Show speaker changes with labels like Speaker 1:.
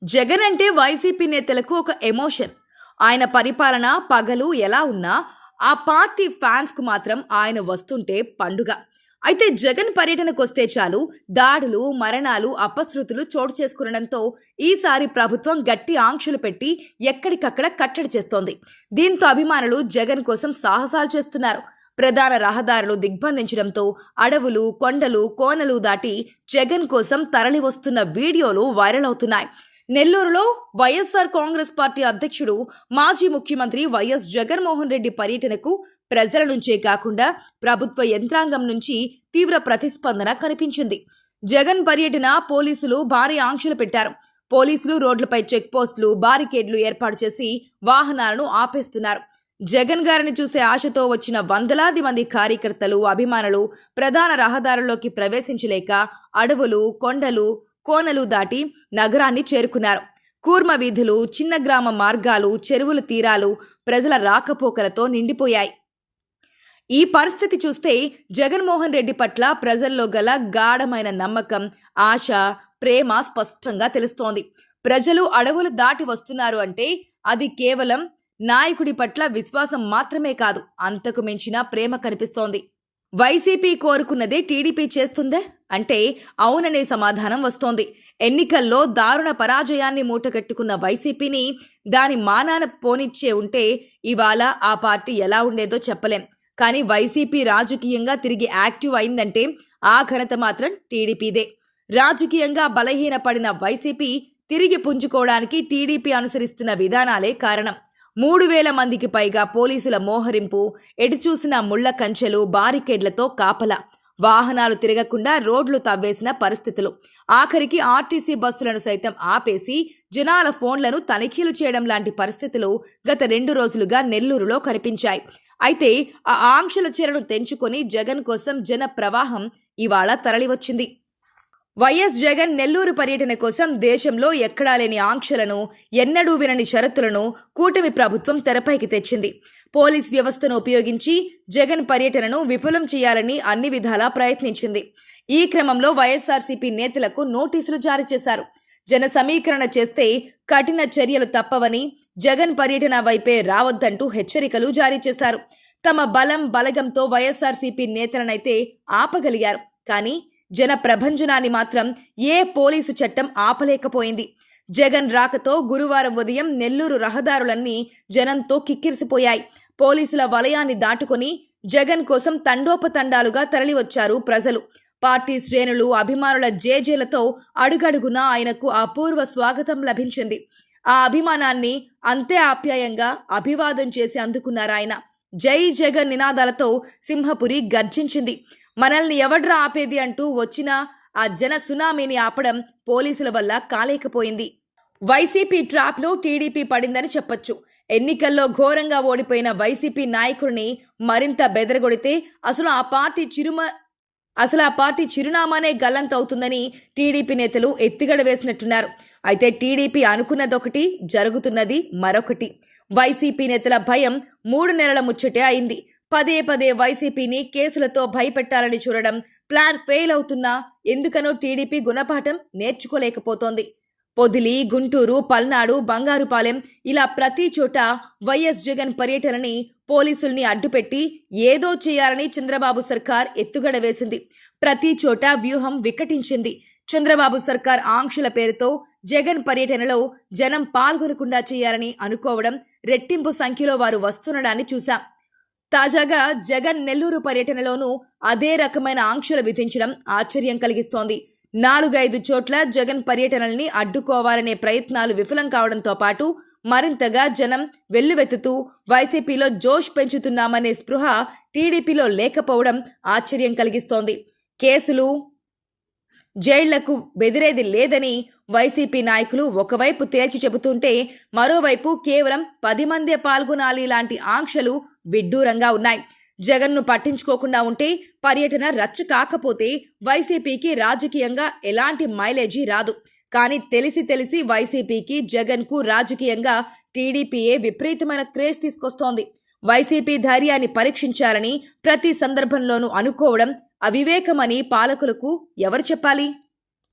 Speaker 1: జగన్ అంటే వైసీపీ నేతలకు ఒక ఎమోషన్. ఆయన పరిపాలన పగలు ఎలా ఉన్నా ఆ పార్టీ ఫ్యాన్స్కు మాత్రం ఆయన వస్తుంటే పండుగ. అయితే జగన్ పర్యటనకొస్తే చాలు దాడులు, మరణాలు, అపశృతులు చోటు చేసుకునడంతో ఈసారి ప్రభుత్వం గట్టి ఆంక్షలు పెట్టి ఎక్కడికక్కడ కట్టడి చేస్తోంది. దీంతో అభిమానులు జగన్ కోసం సాహసాలు చేస్తున్నారు. ప్రధాన రహదారులు దిగ్బంధించడంతో అడవులు, కొండలు, కోనలు దాటి జగన్ కోసం తరలి వస్తున్న వీడియోలు వైరల్ అవుతున్నాయి. నెల్లూరులో వైఎస్ఆర్ కాంగ్రెస్ పార్టీ అధ్యక్షుడు మాజీ ముఖ్యమంత్రి వైఎస్ జగన్మోహన్ రెడ్డి పర్యటనకు ప్రజల నుంచే కాకుండా ప్రభుత్వ యంత్రాంగం నుంచి తీవ్ర ప్రతిస్పందన కనిపించింది. జగన్ పర్యటన పోలీసులు భారీ ఆంక్షలు పెట్టారు. పోలీసులు రోడ్లపై చెక్ పోస్టులు, బారికేడ్లు ఏర్పాటు చేసి వాహనాలను ఆపేస్తున్నారు. జగన్ గారిని చూసే ఆశతో వచ్చిన వందలాది మంది కార్యకర్తలు, అభిమానులు ప్రధాన రహదారుల్లోకి ప్రవేశించలేక అడవులు, కొండలు, కోనలు దాటి నగరాన్ని చేరుకున్నారు. కూర్మ వీధులు, చిన్న గ్రామ మార్గాలు, చెరువుల తీరాలు ప్రజల రాకపోకలతో నిండిపోయాయి. ఈ పరిస్థితి చూస్తే జగన్మోహన్ రెడ్డి పట్ల ప్రజల్లో గల గాఢమైన నమ్మకం, ఆశ, ప్రేమ స్పష్టంగా తెలుస్తోంది. ప్రజలు అడవులు దాటి వస్తున్నారు అంటే అది కేవలం నాయకుడి పట్ల విశ్వాసం మాత్రమే కాదు, అంతకు మించిన ప్రేమ కనిపిస్తోంది. వైసీపీ కోరుకున్నదే టీడీపీ చేస్తుందే అంటే అవుననే సమాధానం వస్తోంది. ఎన్నికల్లో దారుణ పరాజయాన్ని మూటగట్టుకున్న వైసీపీని దాని మానాన పోనిచ్చే ఉంటే ఇవాళ ఆ పార్టీ ఎలా ఉండేదో చెప్పలేం. కానీ వైసీపీ రాజకీయంగా తిరిగి యాక్టివ్ అయిందంటే ఆ ఘనత మాత్రం టీడీపీదే. రాజకీయంగా బలహీనపడిన వైసీపీ తిరిగి పుంజుకోవడానికి టీడీపీ అనుసరిస్తున్న విధానాలే కారణం. 3,000 మందికి పైగా పోలీసుల మోహరింపు, ఎటుచూసిన ముళ్ల కంచెలు, బారికేడ్లతో కాపలా, వాహనాలు తిరగకుండా రోడ్లు తవ్వేసిన పరిస్థితులు, ఆఖరికి ఆర్టీసీ బస్సులను సైతం ఆపేసి జనాల ఫోన్లను తనిఖీలు చేయడం లాంటి పరిస్థితులు గత 2 రోజులుగా నెల్లూరులో కనిపించాయి. అయితే ఆ ఆంక్షల చెరను తెంచుకొని జగన్ కోసం జన ప్రవాహం ఇవాళ తరలివచ్చింది. వైఎస్ జగన్ నెల్లూరు పర్యటన కోసం దేశంలో ఎక్కడా లేని ఆంక్షలను, ఎన్నడూ వినని షరతులను కూటమి ప్రభుత్వం తెరపైకి తెచ్చింది. పోలీస్ వ్యవస్థను ఉపయోగించి జగన్ పర్యటనను విఫలం చేయాలని అన్ని విధాలా ప్రయత్నించింది. ఈ క్రమంలో వైఎస్ఆర్సీపీ నేతలకు నోటీసులు జారీ చేశారు. జన సమీకరణ చేస్తే కఠిన చర్యలు తప్పవని, జగన్ పర్యటన వైపే రావద్దంటూ హెచ్చరికలు జారీ చేశారు. తమ బలం బలగంతో వైఎస్ఆర్సీపీ నేతలనైతే ఆపగలిగారు. కానీ జన ప్రభంజనాన్ని మాత్రం ఏ పోలీసు చట్టం ఆపలేకపోయింది. జగన్ రాకతో గురువారం ఉదయం నెల్లూరు రహదారులన్నీ జనంతో కిక్కిరిసిపోయాయి. పోలీసుల వలయాన్ని దాటుకొని జగన్ కోసం తండోపతండాలుగా తరలివచ్చారు ప్రజలు. పార్టీ శ్రేణులు, అభిమానుల జేజేలతో అడుగడుగునా ఆయనకు అపూర్వ స్వాగతం లభించింది. ఆ అభిమానాన్ని అంతే ఆప్యాయంగా అభివాదం చేసి అందుకున్నారాయన. జై జగన్ నినాదాలతో సింహపురి గర్జించింది. మనల్ని ఎవడ్రా ఆపేది అంటూ వచ్చిన ఆ జన సునామీని ఆపడం పోలీసుల వల్ల కాలేకపోయింది. వైసీపీ ట్రాప్లో టీడీపీ పడిందని చెప్పొచ్చు. ఎన్నికల్లో ఘోరంగా ఓడిపోయిన వైసీపీ నాయకుడిని మరింత బెదరగొడితే అసలు ఆ పార్టీ చిరునామానే గల్లంతవుతుందని టీడీపీ నేతలు ఎత్తిగడ వేసినట్టున్నారు. అయితే టీడీపీ అనుకున్నదొకటి, జరుగుతున్నది మరొకటి. వైసీపీ నేతల భయం 3 నెలల ముచ్చటే అయింది. పదే పదే వైసీపీని కేసులతో భయపెట్టాలని చూడడం ప్లాన్ ఫెయిల్ అవుతున్నా ఎందుకనో టీడీపీ గుణపాఠం నేర్చుకోలేకపోతోంది. పొదిలి, గుంటూరు, పల్నాడు, బంగారుపాలెం ఇలా ప్రతి చోట వైఎస్ జగన్ పర్యటనని పోలీసుల్ని అడ్డుపెట్టి ఏదో చేయాలని చంద్రబాబు సర్కార్ ఎత్తుగడ వేసింది. ప్రతి చోట వ్యూహం వికటించింది. చంద్రబాబు సర్కార్ ఆంక్షల పేరుతో జగన్ పర్యటనలో జనం పాల్గొనకుండా చేయాలని అనుకోవడం, రెట్టింపు సంఖ్యలో వారు వస్తుండడాన్ని చూశాం. తాజాగా జగన్ నెల్లూరు పర్యటనలోనూ అదే రకమైన ఆంక్షలు విధించడం ఆశ్చర్యం కలిగిస్తోంది. 4-5 చోట్ల జగన్ పర్యటనల్ని అడ్డుకోవాలనే ప్రయత్నాలు విఫలం కావడంతో పాటు మరింతగా జనం వెల్లువెత్తుతూ వైసీపీలో జోష్ పెంచుతున్నామనే స్పృహ టీడీపీలో లేకపోవడం ఆశ్చర్యం కలిగిస్తోంది. కేసులు, జైళ్లకు బెదిరేది లేదని వైసీపీ నాయకులు ఒకవైపు తేల్చి చెబుతుంటే మరోవైపు కేవలం 10 మందే పాల్గొనాలి లాంటి ఆంక్షలు విడ్డూరంగా ఉన్నాయి. జగన్ను పట్టించుకోకుండా ఉంటే పర్యటన రచ్చ కాకపోతే వైసీపీకి రాజకీయంగా ఎలాంటి మైలేజీ రాదు. కానీ తెలిసి వైసీపీకి, జగన్కు రాజకీయంగా టీడీపీయే విపరీతమైన క్రేజ్ తీసుకొస్తోంది. వైసీపీ ధైర్యాన్ని పరీక్షించాలని ప్రతి సందర్భంలోనూ అనుకోవడం అవివేకమని పాలకులకు ఎవరు చెప్పాలి?